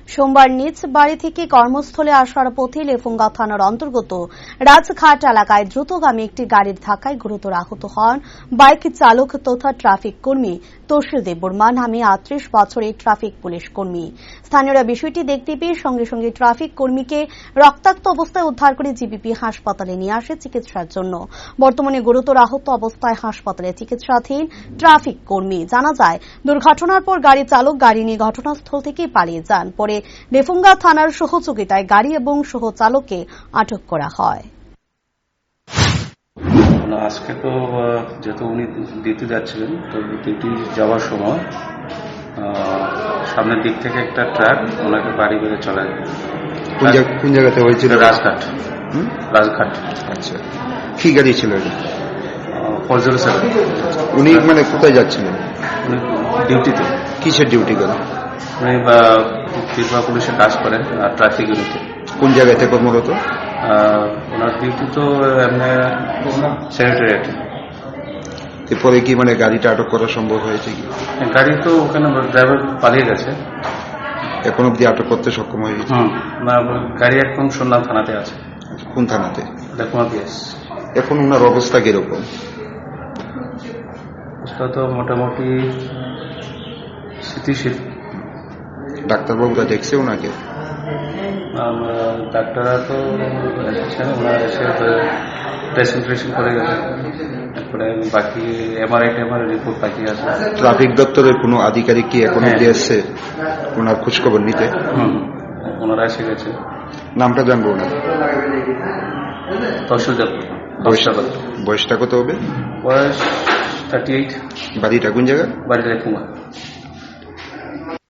সোমবার নিজ বাড়ি থেকে কর্মস্থলে আসার পথে লেফুঙ্গা থানার অন্তর্গত রাজঘাট এলাকায় দ্রুতগামী একটি গাড়ির ধাক্কায় গুরুতর আহত হন বাইক চালক তথা ট্রাফিক কর্মী তৌশিল দেববর্মা নামে ৩৮ বছরের ট্রাফিক পুলিশ কর্মী। স্থানীয়রা বিষয়টি দেখতে পেয়ে সঙ্গে সঙ্গে ট্রাফিক কর্মীকে রক্তাক্ত অবস্থায় উদ্ধার করে জিবিপি হাসপাতালে নিয়ে আসে চিকিৎসার জন্য। বর্তমানে গুরুতর আহত অবস্থায় হাসপাতালে চিকিৎসাধীন ট্রাফিক কর্মী। জানা যায়, দুর্ঘটনার পর গাড়ি চালক গাড়ি নিয়ে ঘটনাস্থল থেকে পালিয়ে যান। পরে লেফুঙ্গা থানার সহযোগিতায় গাড়ি এবং সহ চালককে আটক করা হয়। আজকে তো যেহেতু উনি ডিউটি যাচ্ছিলেন, তো ডিউটি যাওয়ার সময় সামনের দিক থেকে একটা ট্রাক ওনাকে বাড়ি বেড়ে চলে যায়। কোন জায়গাতে হয়েছিল? রাজঘাট। আচ্ছা, কি গাড়ি ছিল? 407। উনি মানে কোথায় যাচ্ছিলেন? উনি ডিউটিতে। কিসের ডিউটি করেন? উনি ত্রিপুরা পুলিশে কাজ করেন, ট্রাফিক ইউনিটে। কোন জায়গাতে কর্মরত? ওনার ডিউটি তো এমনি সেক্রেটারিয়েটে। এরপরে কি মানে গাড়িটা আটক করা সম্ভব হয়েছে কি? গাড়ি তো ওখানে ড্রাইভার পালিয়ে গেছে। এখন অব্দি আটক করতে সক্ষম হয়েছে? গাড়ি এখন সোনাল থানাতে আছে। কোন থানাতে? লেফুঙ্গা পিএস। এখন ওনার অবস্থা কিরকম? অবস্থা তো মোটামুটি স্থিতিশীল। ডাক্তারবাবুরা দেখছে ওনাকে? ডাক্তাররা তো এসেছেন, ওনারা এসে ড্রেসিং করে গেছে। তারপরে বাকি এমআরআই রিপোর্ট বাকি আছে। ট্রাফিক দপ্তরের কোনো আধিকারিক কি এখন অব্দি এসছে ওনার খোঁজখবর নিতে? ওনারা এসে গেছে। নামটা জানবো না? তৌশিল দেব। বয়সটা কত হবে? বয়স 38। বাড়িটা কোন জায়গা? বাড়িটা লেফুঙ্গা।